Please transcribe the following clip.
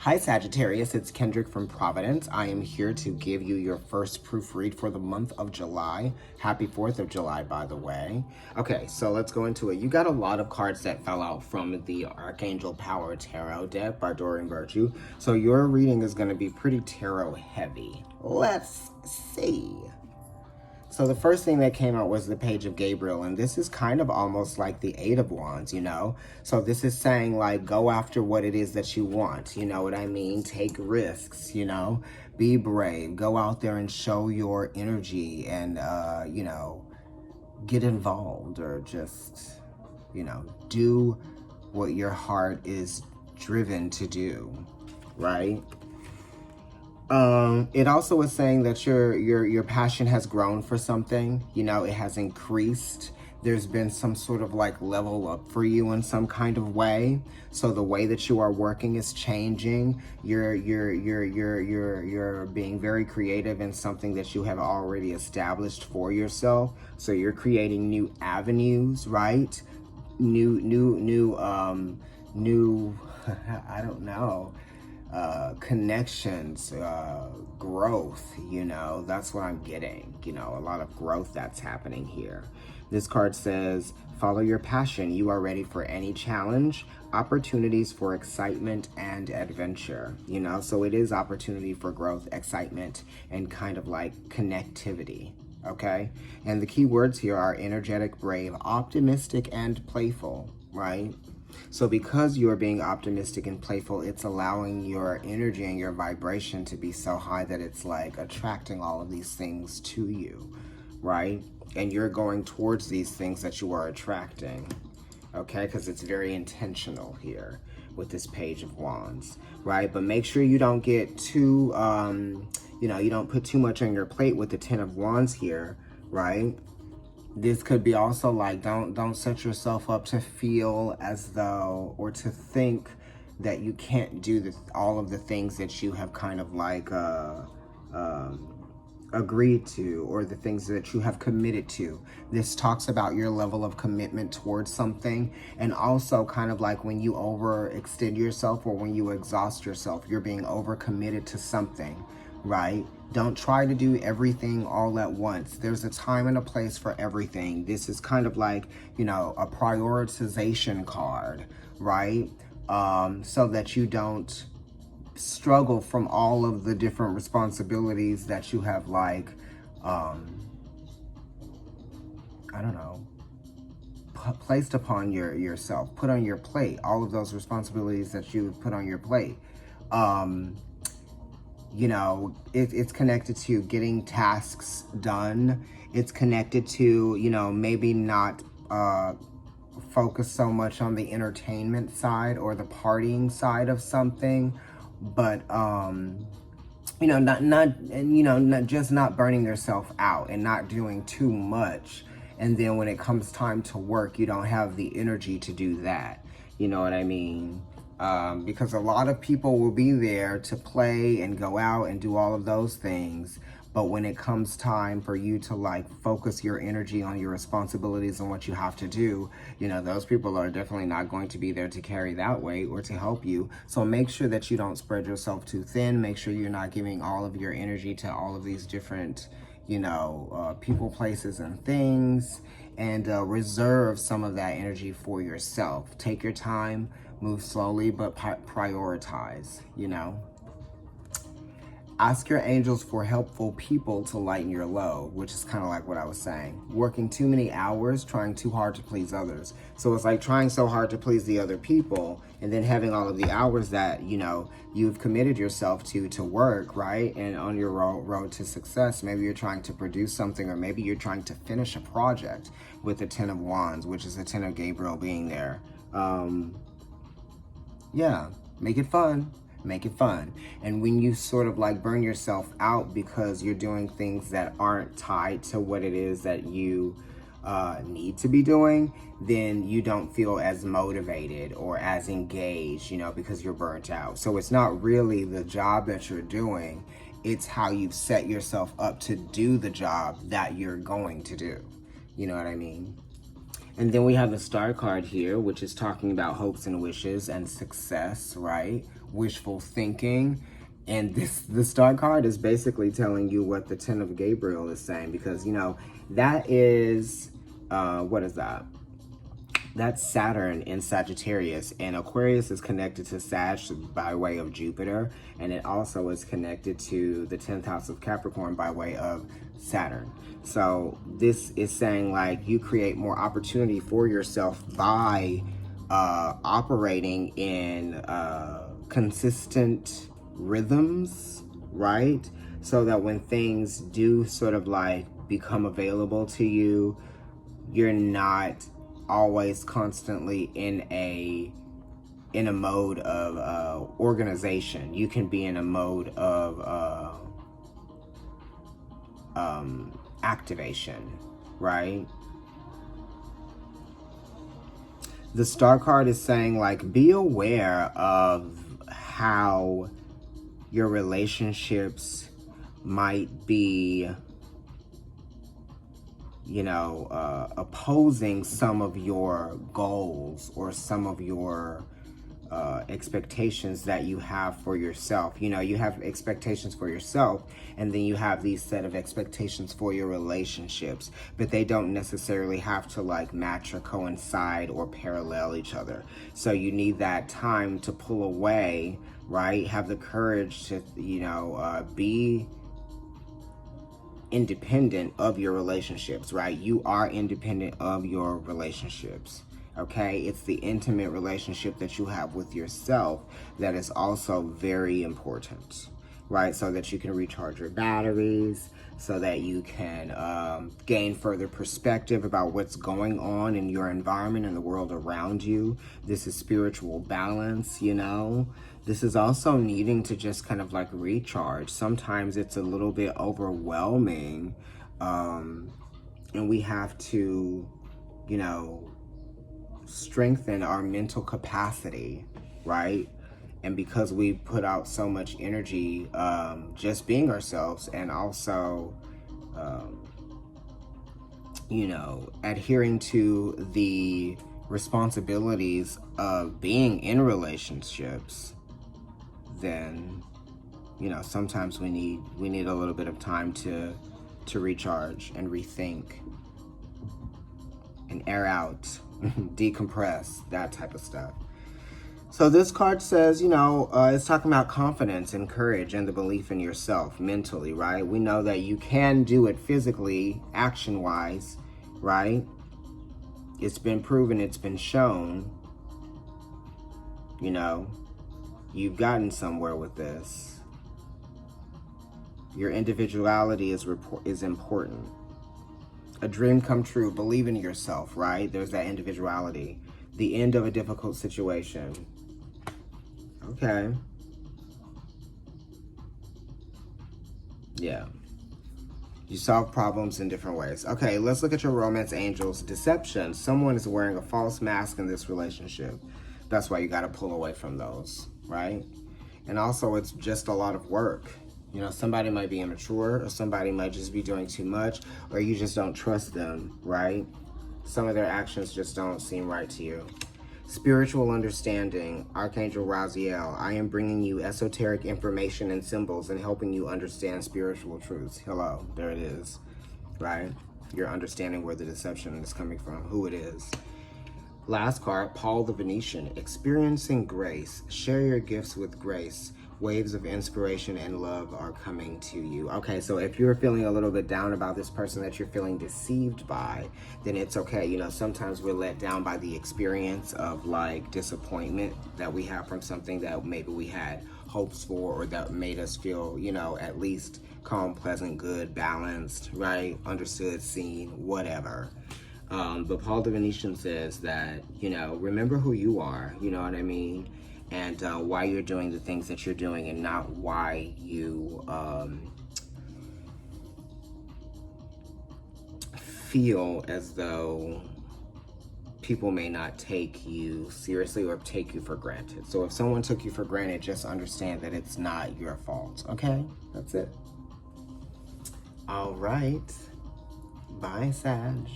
Hi Sagittarius, it's Kendrick from Providence. I am here to give you your first proofread for the month of July. Happy 4th of July, by the way. Okay, so let's go into it. You got a lot of cards that fell out from the Archangel Power Tarot deck by Doreen Virtue. So your reading is going to be pretty tarot heavy. Let's see. So the first thing that came out was the Page of Gabriel, and this is kind of almost like the Eight of Wands, you know? So this is saying, like, go after what it is that you want, you know what I mean? Take risks, you know? Be brave. Go out there and show your energy and, you know, get involved or just, you know, do what your heart is driven to do, right? It also is saying that your passion has grown for something, you know, it has increased. There's been some sort of like level up for you in some kind of way. So the way that you are working is changing. You're being very creative in something that you have already established for yourself. So you're creating new avenues, right? New I don't know, connections, growth, you know, that's what I'm getting, you know, a lot of growth that's happening here. This card says, follow your passion. You are ready for any challenge, opportunities for excitement and adventure, you know, so it is opportunity for growth, excitement, and kind of like connectivity. Okay. And the key words here are energetic, brave, optimistic, and playful, right? So because you are being optimistic and playful, it's allowing your energy and your vibration to be so high that it's like attracting all of these things to you, right? And you're going towards these things that you are attracting, okay? Because it's very intentional here with this Page of Wands, right? But make sure you don't get too, you know, you don't put too much on your plate with the Ten of Wands here, right? This could be also like, don't set yourself up to feel as though, or to think that you can't do all of the things that you have kind of like agreed to, or the things that you have committed to. This talks about your level of commitment towards something, and also kind of like when you overextend yourself or when you exhaust yourself, you're being overcommitted to something, right? Don't try to do everything all at once. There's a time and a place for everything. This is kind of like, you know, a prioritization card, right? So that you don't struggle from all of the different responsibilities that you have, like, I don't know, placed upon yourself, put on your plate, all of those responsibilities that you put on your plate. You know, it's connected to getting tasks done. It's connected to, you know, maybe not focus so much on the entertainment side or the partying side of something, but you know, not burning yourself out and not doing too much. And then when it comes time to work, you don't have the energy to do that. You know what I mean? Because a lot of people will be there to play and go out and do all of those things. But when it comes time for you to like focus your energy on your responsibilities and what you have to do, you know, those people are definitely not going to be there to carry that weight or to help you. So make sure that you don't spread yourself too thin. Make sure you're not giving all of your energy to all of these different, you know, people, places, and things. And reserve some of that energy for yourself. Take your time. Move slowly, but prioritize, you know. Ask your angels for helpful people to lighten your load, which is kind of like what I was saying. Working too many hours, trying too hard to please others. So it's like trying so hard to please the other people and then having all of the hours that, you know, you've committed yourself to work, right? And on your road to success, maybe you're trying to produce something, or maybe you're trying to finish a project with the Ten of Wands, which is the Ten of Gabriel being there. Yeah, make it fun. Make it fun. And when you sort of like burn yourself out because you're doing things that aren't tied to what it is that you need to be doing, then you don't feel as motivated or as engaged, you know, because you're burnt out. So it's not really the job that you're doing. It's how you've set yourself up to do the job that you're going to do. You know what I mean? And then we have the Star card here, which is talking about hopes and wishes and success, right? Wishful thinking. And the Star card is basically telling you what the Ten of Gabriel is saying, because, you know, that is, what is that? That's Saturn in Sagittarius, and Aquarius is connected to Sag by way of Jupiter, and it also is connected to the 10th house of Capricorn by way of Saturn. So this is saying, like, you create more opportunity for yourself by operating in consistent rhythms, right? So that when things do sort of like become available to you, you're not always constantly in a mode of organization. You can be in a mode of activation, right? The Star card is saying, like, be aware of how your relationships might be, you know, opposing some of your goals or some of your expectations that you have for yourself. You know, you have expectations for yourself, and then you have these set of expectations for your relationships, but they don't necessarily have to like match or coincide or parallel each other. So you need that time to pull away, right? Have the courage to, you know, be independent of your relationships, right? You are independent of your relationships, okay? It's the intimate relationship that you have with yourself that is also very important, right? So that you can recharge your batteries, so that you can gain further perspective about what's going on in your environment and the world around you. This is spiritual balance, you know? This is also needing to just kind of like recharge. Sometimes it's a little bit overwhelming, and we have to, you know, strengthen our mental capacity, right? And because we put out so much energy just being ourselves, and also, you know, adhering to the responsibilities of being in relationships, then, you know, sometimes we need a little bit of time to recharge and rethink and air out, decompress, that type of stuff. So this card says, you know, it's talking about confidence and courage and the belief in yourself mentally, right? We know that you can do it physically, action-wise, right? It's been proven, it's been shown, you know. You've gotten somewhere with this. Your individuality is important. A dream come true. Believe in yourself, right? There's that individuality. The end of a difficult situation. Okay. Yeah. You solve problems in different ways. Okay, let's look at your romance angels. Deception. Someone is wearing a false mask in this relationship. That's why you got to pull away from those, right? And also, it's just a lot of work. You know, somebody might be immature, or somebody might just be doing too much, or you just don't trust them, right? Some of their actions just don't seem right to you. Spiritual understanding, Archangel Raziel. I am bringing you esoteric information and symbols and helping you understand spiritual truths. Hello, there it is, right? You're understanding where the deception is coming from, who it is. Last card, Paul the Venetian. Experiencing grace. Share your gifts with grace. Waves of inspiration and love are coming to you. Okay, so if you're feeling a little bit down about this person that you're feeling deceived by, then it's okay. You know, sometimes we're let down by the experience of like disappointment that we have from something that maybe we had hopes for, or that made us feel, you know, at least calm, pleasant, good, balanced, right? Understood, seen, whatever. But Paul the Venetian says that, you know, remember who you are, you know what I mean? And why you're doing the things that you're doing, and not why you feel as though people may not take you seriously or take you for granted. So if someone took you for granted, just understand that it's not your fault, okay? That's it. All right. Bye, Sag.